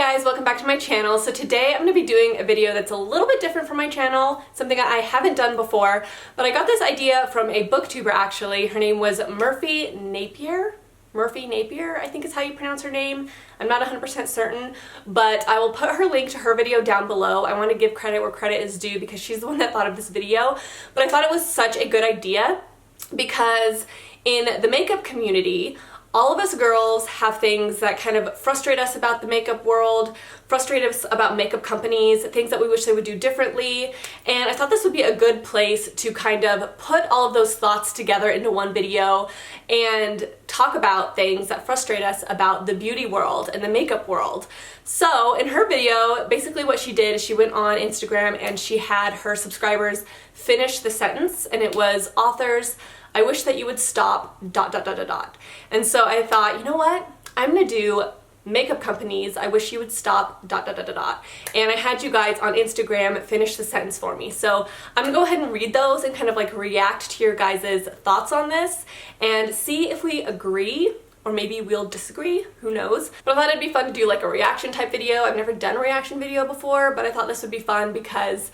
guys, welcome back to my channel. So today I'm going to be doing a video that's a little bit different from my channel, something I haven't done before, but I got this idea from a booktuber actually. Her name was Murphy Napier, I think is how you pronounce her name. I'm not 100% certain, but I will put her link to her video down below. I want to give credit where credit is due because she's the one that thought of this video, but I thought it was such a good idea because in the makeup community, all of us girls have things that kind of frustrate us about the makeup world, frustrate us about makeup companies, things that we wish they would do differently, and I thought this would be a good place to kind of put all of those thoughts together into one video and talk about things that frustrate us about the beauty world and the makeup world. So in her video, basically what she did is she went on Instagram and she had her subscribers finish the sentence, and it was, authors, I wish that you would stop ... And so I thought, you know what? I'm gonna do makeup companies, I wish you would stop ... And I had you guys on Instagram finish the sentence for me. So I'm gonna go ahead and read those and kind of like react to your guys' thoughts on this and see if we agree or maybe we'll disagree, who knows. But I thought it'd be fun to do like a reaction type video. I've never done a reaction video before, but I thought this would be fun because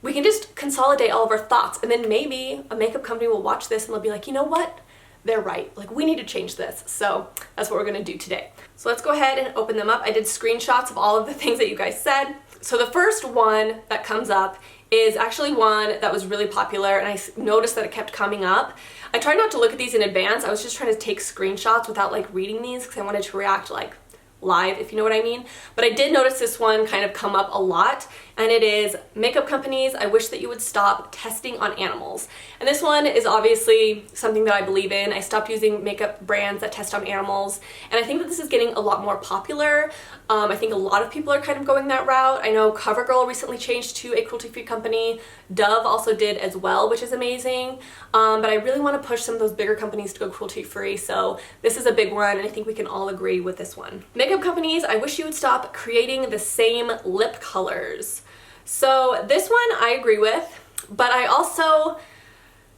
we can just consolidate all of our thoughts, and then maybe a makeup company will watch this and they'll be like, you know what? They're right. Like, we need to change this. So that's what we're gonna do today. So let's go ahead and open them up. I did screenshots of all of the things that you guys said. So the first one that comes up is actually one that was really popular, and I noticed that it kept coming up. I tried not to look at these in advance. I was just trying to take screenshots without like reading these because I wanted to react like live, if you know what I mean. But I did notice this one kind of come up a lot, and it is, makeup companies, I wish that you would stop testing on animals. And this one is obviously something that I believe in. I stopped using makeup brands that test on animals, and I think that this is getting a lot more popular. I think a lot of people are kind of going that route. I know CoverGirl recently changed to a cruelty-free company. Dove also did as well, which is amazing. But I really want to push some of those bigger companies to go cruelty-free, so this is a big one, and I think we can all agree with this one. Makeup companies, I wish you would stop creating the same lip colors. So this one I agree with, but I also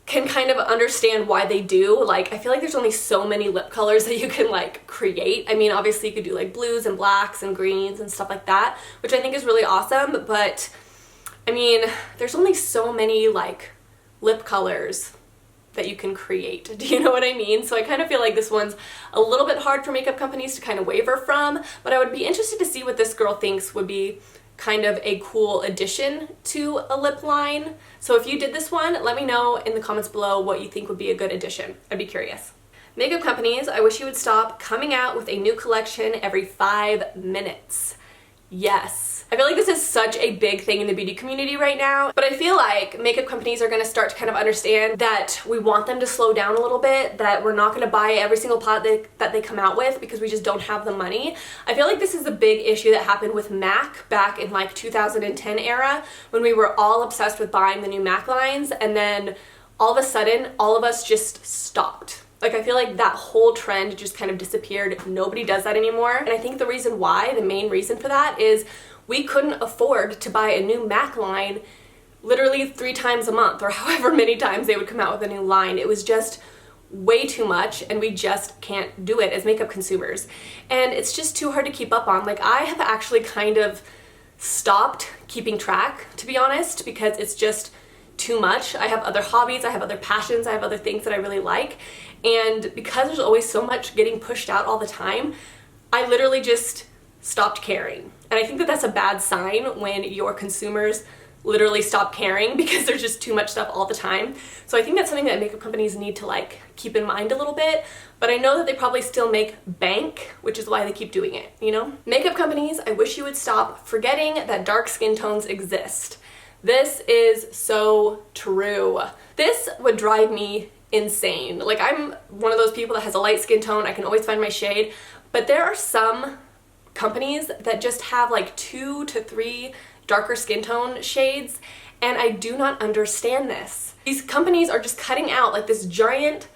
can kind of understand why they do. Like, I feel like there's only so many lip colors that you can like create. I mean, obviously you could do like blues and blacks and greens and stuff like that, which I think is really awesome, but I mean, there's only so many like lip colors that you can create. Do you know what I mean? So I kind of feel like this one's a little bit hard for makeup companies to kind of waver from, but I would be interested to see what this girl thinks would be kind of a cool addition to a lip line. So if you did this one, let me know in the comments below what you think would be a good addition. I'd be curious. Makeup companies, I wish you would stop coming out with a new collection every 5 minutes. Yes. I feel like this is such a big thing in the beauty community right now, but I feel like makeup companies are going to start to kind of understand that we want them to slow down a little bit, that we're not going to buy every single product that they come out with because we just don't have the money. I feel like this is a big issue that happened with MAC back in like 2010 era when we were all obsessed with buying the new MAC lines, and then all of a sudden all of us just stopped. Like, I feel like that whole trend just kind of disappeared. Nobody does that anymore. And I think the reason why, the main reason for that, is we couldn't afford to buy a new MAC line literally 3 times a month or however many times they would come out with a new line. It was just way too much, and we just can't do it as makeup consumers. And it's just too hard to keep up on. Like, I have actually kind of stopped keeping track, to be honest, because it's just too much. I have other hobbies, I have other passions, I have other things that I really like, and because there's always so much getting pushed out all the time, I literally just stopped caring. And I think that that's a bad sign when your consumers literally stop caring because there's just too much stuff all the time. So I think that's something that makeup companies need to like keep in mind a little bit, but I know that they probably still make bank, which is why they keep doing it, you know? Makeup companies, I wish you would stop forgetting that dark skin tones exist. This is so true. This would drive me insane. Like, I'm one of those people that has a light skin tone. I can always find my shade, but there are some companies that just have like 2 to 3 darker skin tone shades, and I do not understand this. These companies are just cutting out like this giant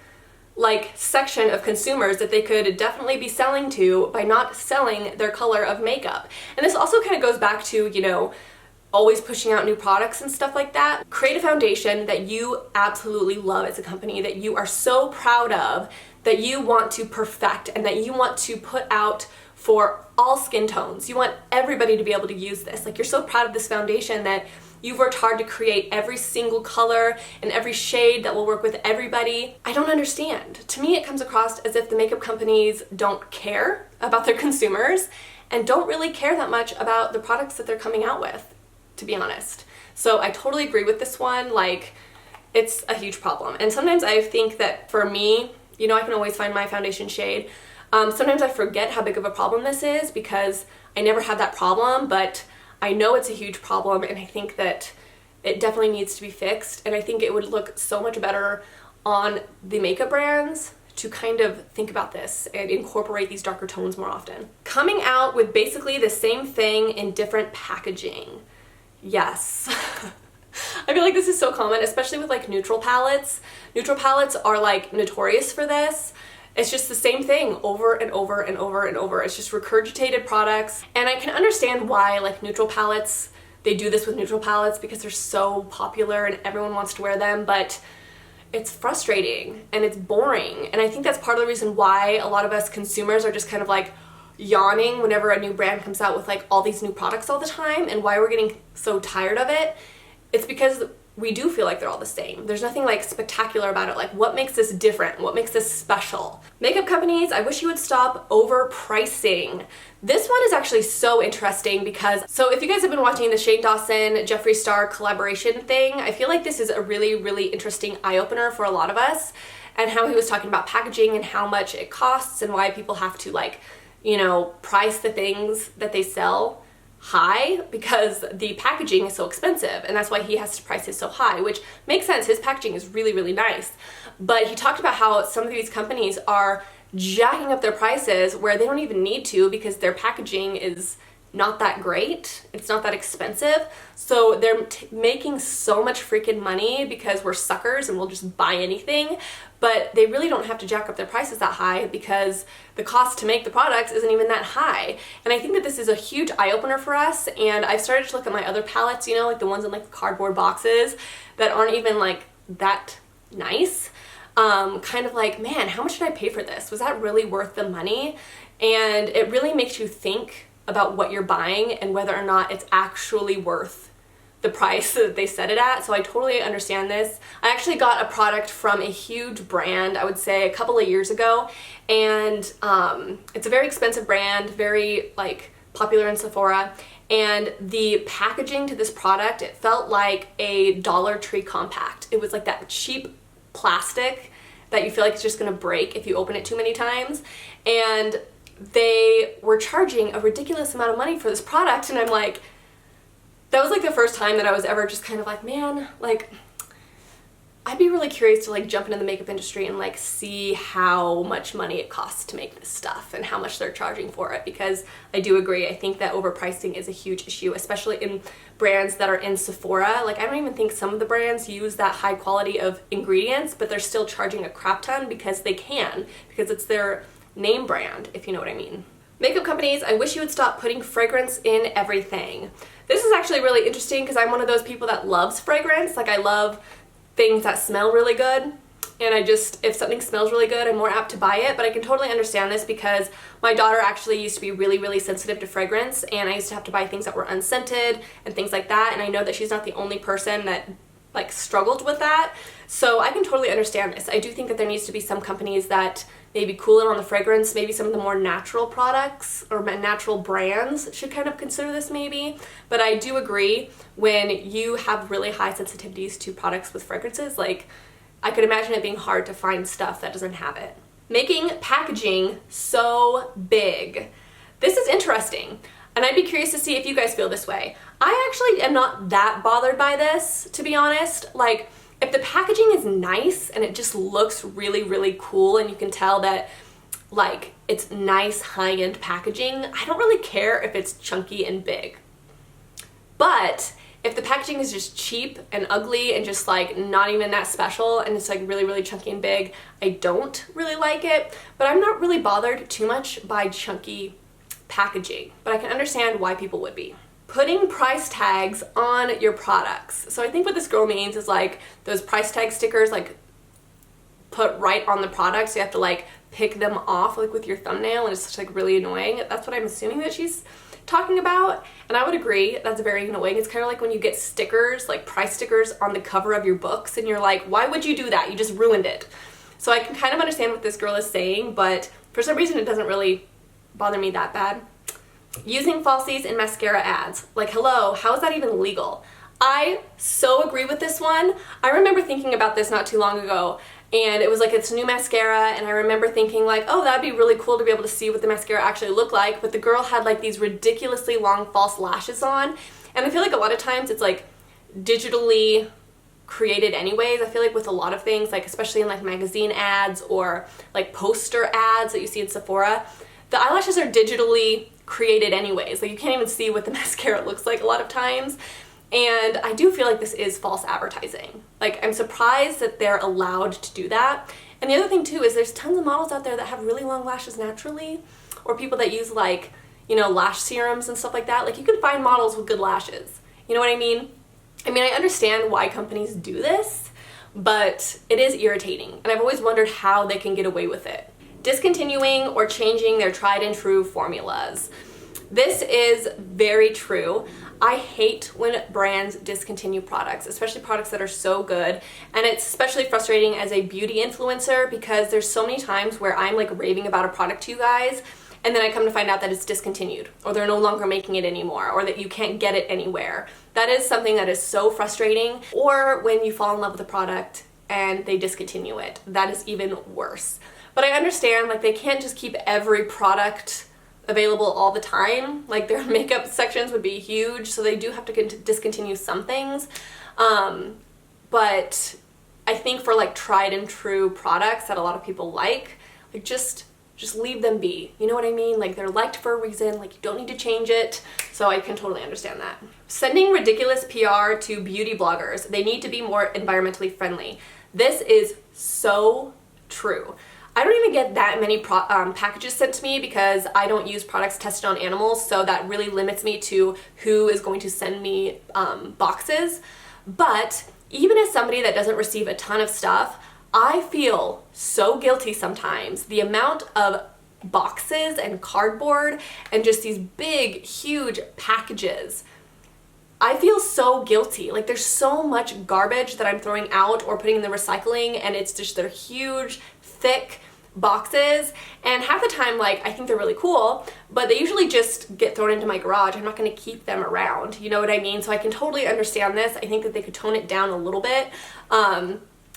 like section of consumers that they could definitely be selling to by not selling their color of makeup. And this also kind of goes back to, you know, always pushing out new products and stuff like that. Create a foundation that you absolutely love as a company, that you are so proud of, that you want to perfect and that you want to put out for all skin tones. You want everybody to be able to use this. Like, you're so proud of this foundation that you've worked hard to create every single color and every shade that will work with everybody. I don't understand. To me, it comes across as if the makeup companies don't care about their consumers and don't really care that much about the products that they're coming out with, to be honest. So I totally agree with this one. Like, it's a huge problem. And sometimes I think that for me, you know, I can always find my foundation shade. Sometimes I forget how big of a problem this is because I never had that problem, but I know it's a huge problem, and I think that it definitely needs to be fixed. And I think it would look so much better on the makeup brands to kind of think about this and incorporate these darker tones more often. Coming out with basically the same thing in different packaging. Yes. I feel like this is so common, especially with like neutral palettes. Neutral palettes are like notorious for this. It's just the same thing over and over and over and over. It's just regurgitated products. And I can understand why like neutral palettes, they do this with neutral palettes because they're so popular and everyone wants to wear them, but it's frustrating and it's boring. And I think that's part of the reason why a lot of us consumers are just kind of like yawning whenever a new brand comes out with like all these new products all the time, and why we're getting so tired of it. It's because we do feel like they're all the same. There's nothing like spectacular about it. Like, what makes this different? What makes this special? Makeup companies, I wish you would stop overpricing. This one is actually so interesting because, so if you guys have been watching the Shane Dawson, Jeffree Star collaboration thing, I feel like this is a really, really interesting eye-opener for a lot of us, and how he was talking about packaging and how much it costs and why people have to like, you know, price the things that they sell high because the packaging is so expensive, and that's why he has to price it so high, which makes sense. His packaging is really, really nice. But he talked about how some of these companies are jacking up their prices where they don't even need to because their packaging is not that great. It's not that expensive. So they're making so much freaking money because we're suckers and we'll just buy anything. But they really don't have to jack up their prices that high because the cost to make the products isn't even that high. And I think that this is a huge eye-opener for us. And I've started to look at my other palettes, you know, like the ones in like the cardboard boxes that aren't even like that nice. Kind of like, man, how much did I pay for this? Was that really worth the money? And it really makes you think about what you're buying and whether or not it's actually worth the price that they set it at. So I totally understand this. I actually got a product from a huge brand, I would say a couple of years ago, and it's a very expensive brand, very like popular in Sephora, and the packaging to this product, it felt like a Dollar Tree compact. It was like that cheap plastic that you feel like it's just gonna break if you open it too many times, and they were charging a ridiculous amount of money for this product, and I'm like, that was like the first time that I was ever just kind of like, man, like, I'd be really curious to like jump into the makeup industry and like see how much money it costs to make this stuff and how much they're charging for it, because I do agree. I think that overpricing is a huge issue, especially in brands that are in Sephora. Like, I don't even think some of the brands use that high quality of ingredients, but they're still charging a crap ton because they can, because it's their name brand, if you know what I mean. Makeup companies, I wish you would stop putting fragrance in everything. This is actually really interesting because I'm one of those people that loves fragrance. Like, I love things that smell really good, and if something smells really good, I'm more apt to buy it. But I can totally understand this because my daughter actually used to be really, really sensitive to fragrance, and I used to have to buy things that were unscented and things like that, and I know that she's not the only person that like struggled with that. So I can totally understand this. I do think that there needs to be some companies that maybe cool it on the fragrance. Maybe some of the more natural products or natural brands should kind of consider this maybe. But I do agree, when you have really high sensitivities to products with fragrances, like, I could imagine it being hard to find stuff that doesn't have it. Making packaging so big. This is interesting, and I'd be curious to see if you guys feel this way. I actually am not that bothered by this, to be honest. Like, if the packaging is nice and it just looks really, really cool and you can tell that like it's nice high-end packaging, I don't really care if it's chunky and big. But if the packaging is just cheap and ugly and just like not even that special and it's like really, really chunky and big, I don't really like it. But I'm not really bothered too much by chunky packaging, but I can understand why people would be. Putting price tags on your products. So I think what this girl means is like those price tag stickers like put right on the product, so you have to like pick them off like with your thumbnail, and it's just like really annoying. That's what I'm assuming that she's talking about, and I would agree, that's very annoying. It's kind of like when you get stickers, like price stickers on the cover of your books, and you're like, why would you do that? You just ruined it. So I can kind of understand what this girl is saying, but for some reason it doesn't really bother me that bad. Using falsies in mascara ads. Like, hello, how is that even legal? I so agree with this one. I remember thinking about this not too long ago, and it was like it's new mascara, and I remember thinking like, oh, that'd be really cool to be able to see what the mascara actually looked like, but the girl had like these ridiculously long false lashes on, and I feel like a lot of times it's like digitally created anyways. I feel like with a lot of things, like especially in like magazine ads or like poster ads that you see in Sephora, the eyelashes are digitally created anyways. Like you can't even see what the mascara looks like a lot of times. And I do feel like this is false advertising. Like, I'm surprised that they're allowed to do that. And the other thing too is there's tons of models out there that have really long lashes naturally, or people that use like, you know, lash serums and stuff like that. Like, you can find models with good lashes. You know what I mean? I mean, I understand why companies do this, but it is irritating. And I've always wondered how they can get away with it. Discontinuing or changing their tried and true formulas. This is very true. I hate when brands discontinue products, especially products that are so good. And it's especially frustrating as a beauty influencer because there's so many times where I'm like raving about a product to you guys, and then I come to find out that it's discontinued, or they're no longer making it anymore, or that you can't get it anywhere. That is something that is so frustrating. Or when you fall in love with a product and they discontinue it. That is even worse. But I understand, like, they can't just keep every product available all the time. Like, their makeup sections would be huge, so they do have to discontinue some things. But I think for like tried and true products that a lot of people like just leave them be. You know what I mean? Like, they're liked for a reason. Like, you don't need to change it. So I can totally understand that. Sending ridiculous PR to beauty bloggers. They need to be more environmentally friendly. This is so true. I don't even get that many packages sent to me because I don't use products tested on animals, so that really limits me to who is going to send me boxes. But even as somebody that doesn't receive a ton of stuff, I feel so guilty sometimes. The amount of boxes and cardboard and just these big, huge packages. I feel so guilty. Like, there's so much garbage that I'm throwing out or putting in the recycling, and it's just, they're huge, thick boxes, and half the time, like, I think they're really cool, but they usually just get thrown into my garage. I'm not going to keep them around, you know what I mean? So I can totally understand this. I think that they could tone it down a little bit,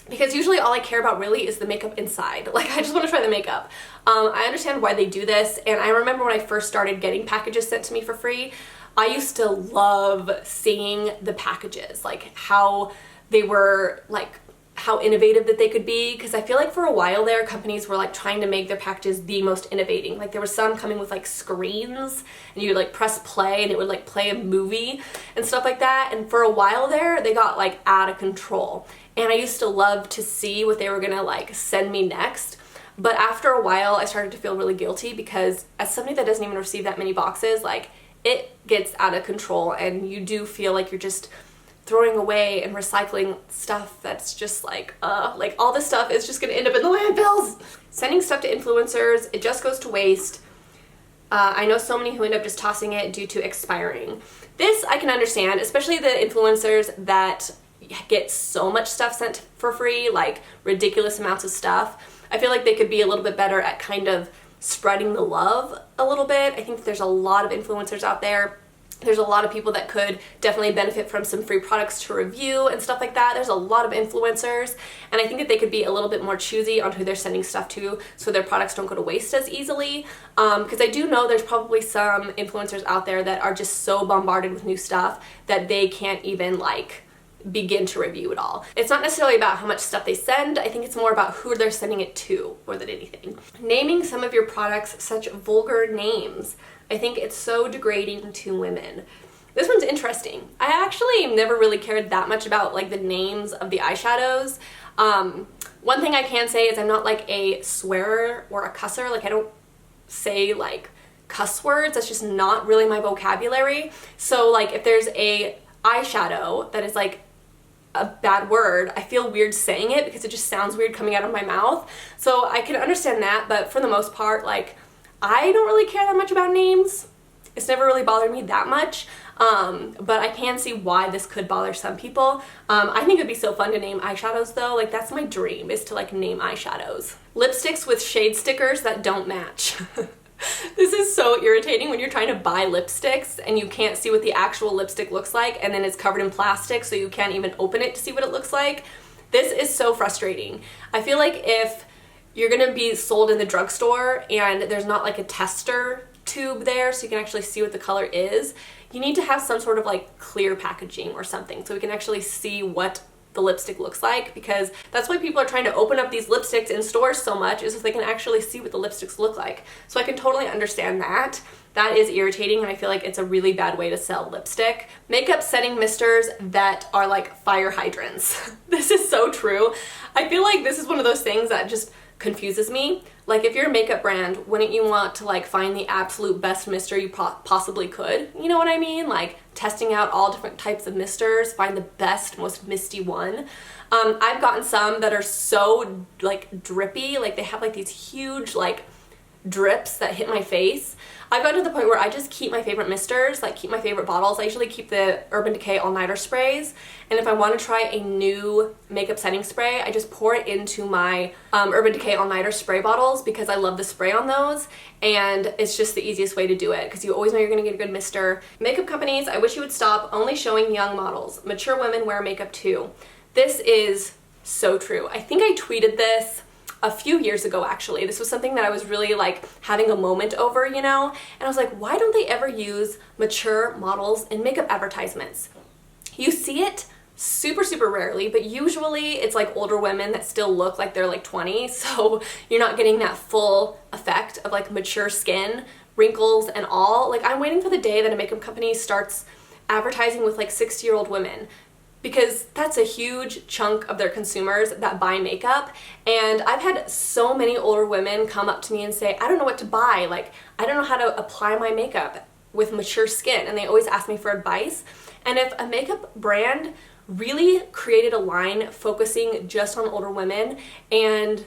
because usually all I care about really is the makeup inside. Like, I just want to try the makeup. I understand why they do this, and I remember when I first started getting packages sent to me for free, I used to love seeing the packages, like how they were, like how innovative that they could be, because I feel like for a while there, companies were like trying to make their packages the most innovating. Like, there were some coming with like screens, and you would like press play and it would like play a movie and stuff like that, and for a while there, they got like out of control. And I used to love to see what they were gonna like send me next. But after a while, I started to feel really guilty because as somebody that doesn't even receive that many boxes, like, it gets out of control, and you do feel like you're just throwing away and recycling stuff that's just like all this stuff is just gonna end up in the landfills. Sending stuff to influencers, it just goes to waste. I know so many who end up just tossing it due to expiring. This I can understand, especially the influencers that get so much stuff sent for free, like ridiculous amounts of stuff. I feel like they could be a little bit better at kind of spreading the love a little bit. I think that there's a lot of influencers out there. There's a lot of people that could definitely benefit from some free products to review and stuff like that. There's a lot of influencers, and I think that they could be a little bit more choosy on who they're sending stuff to so their products don't go to waste as easily. Because I do know there's probably some influencers out there that are just so bombarded with new stuff that they can't even like begin to review it all. It's not necessarily about how much stuff they send. I think it's more about who they're sending it to more than anything. Naming some of your products such vulgar names. I think it's so degrading to women. This one's interesting. I actually never really cared that much about like the names of the eyeshadows. One thing I can say is I'm not like a swearer or a cusser. Like, I don't say like cuss words. That's just not really my vocabulary. So like if there's a eyeshadow that is like a bad word. I feel weird saying it because it just sounds weird coming out of my mouth. So I can understand that, but for the most part, like, I don't really care that much about names. It's never really bothered me that much, but I can see why this could bother some people. I think it'd be so fun to name eyeshadows though. Like, that's my dream, is to like name eyeshadows. Lipsticks with shade stickers that don't match. This is so irritating when you're trying to buy lipsticks and you can't see what the actual lipstick looks like, and then it's covered in plastic so you can't even open it to see what it looks like. This is so frustrating. I feel like if you're gonna be sold in the drugstore and there's not like a tester tube there so you can actually see what the color is, you need to have some sort of like clear packaging or something so we can actually see what the lipstick looks like, because that's why people are trying to open up these lipsticks in stores so much, is so they can actually see what the lipsticks look like. So I can totally understand that. That is irritating, and I feel like it's a really bad way to sell lipstick. Makeup setting misters that are like fire hydrants. This is so true. I feel like this is one of those things that just confuses me. Like, if you're a makeup brand, wouldn't you want to like find the absolute best mister you possibly could? You know what I mean? Like, testing out all different types of misters, find the best, most misty one. I've gotten some that are so like drippy, like they have like these huge like drips that hit my face. I've gotten to the point where I just keep my favorite misters, like keep my favorite bottles. I usually keep the Urban Decay All-Nighter sprays, and if I want to try a new makeup setting spray, I just pour it into my Urban Decay All-Nighter spray bottles because I love the spray on those, and it's just the easiest way to do it because you always know you're going to get a good mister. Makeup companies, I wish you would stop only showing young models. Mature women wear makeup too. This is so true. I think I tweeted this a few years ago, actually. This was something that I was really like having a moment over, you know? And I was like, why don't they ever use mature models in makeup advertisements? You see it super, super rarely, but usually it's like older women that still look like they're like 20, so you're not getting that full effect of like mature skin, wrinkles and all. Like, I'm waiting for the day that a makeup company starts advertising with like 60-year-old women, because that's a huge chunk of their consumers that buy makeup. And I've had so many older women come up to me and say, I don't know what to buy. Like, I don't know how to apply my makeup with mature skin. And they always ask me for advice. And if a makeup brand really created a line focusing just on older women and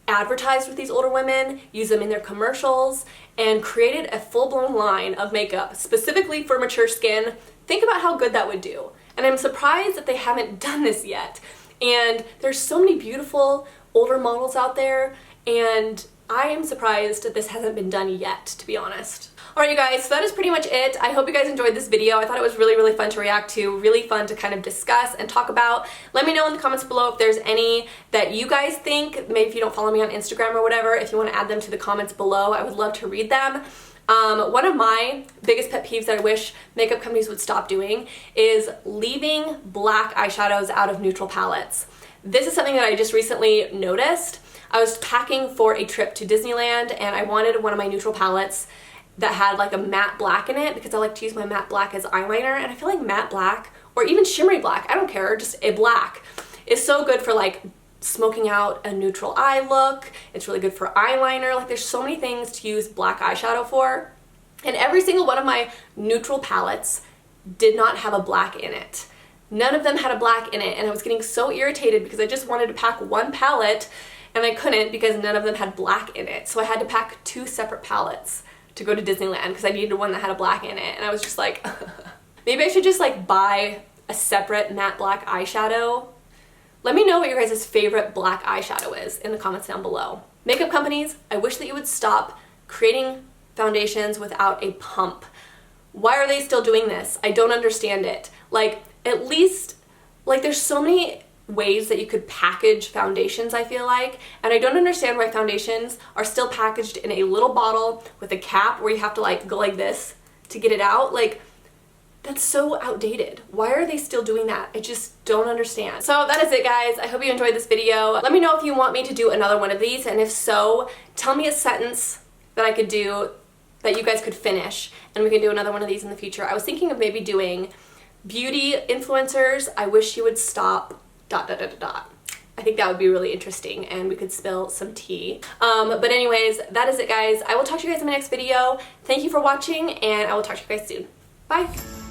advertised with these older women, use them in their commercials, and created a full-blown line of makeup specifically for mature skin, think about how good that would do. And I'm surprised that they haven't done this yet. And there's so many beautiful older models out there, and I am surprised that this hasn't been done yet, to be honest. Alright you guys, so that is pretty much it. I hope you guys enjoyed this video. I thought it was really, really fun to react to, really fun to kind of discuss and talk about. Let me know in the comments below if there's any that you guys think, maybe if you don't follow me on Instagram or whatever, if you want to add them to the comments below, I would love to read them. One of my biggest pet peeves that I wish makeup companies would stop doing is leaving black eyeshadows out of neutral palettes. This is something that I just recently noticed. I was packing for a trip to Disneyland and I wanted one of my neutral palettes that had like a matte black in it because I like to use my matte black as eyeliner, and I feel like matte black or even shimmery black, I don't care, just a black is so good for like smoking out a neutral eye look. It's really good for eyeliner. Like, there's so many things to use black eyeshadow for, and every single one of my neutral palettes did not have a black in it. None of them had a black in it, and I was getting so irritated because I just wanted to pack one palette and I couldn't because none of them had black in it. So I had to pack two separate palettes to go to Disneyland because I needed one that had a black in it, and I was just like maybe I should just like buy a separate matte black eyeshadow. Let me know what your guys' favorite black eyeshadow is in the comments down below. Makeup companies, I wish that you would stop creating foundations without a pump. Why are they still doing this? I don't understand it. Like, at least, like, there's so many ways that you could package foundations, I feel like, and I don't understand why foundations are still packaged in a little bottle with a cap where you have to like go like this to get it out. Like, that's so outdated. Why are they still doing that? I just don't understand. So that is it, guys. I hope you enjoyed this video. Let me know if you want me to do another one of these, and if so, tell me a sentence that I could do that you guys could finish, and we can do another one of these in the future. I was thinking of maybe doing beauty influencers, I wish you would stop ... I think that would be really interesting, and we could spill some tea. But anyways, that is it, guys. I will talk to you guys in my next video. Thank you for watching, and I will talk to you guys soon. Bye!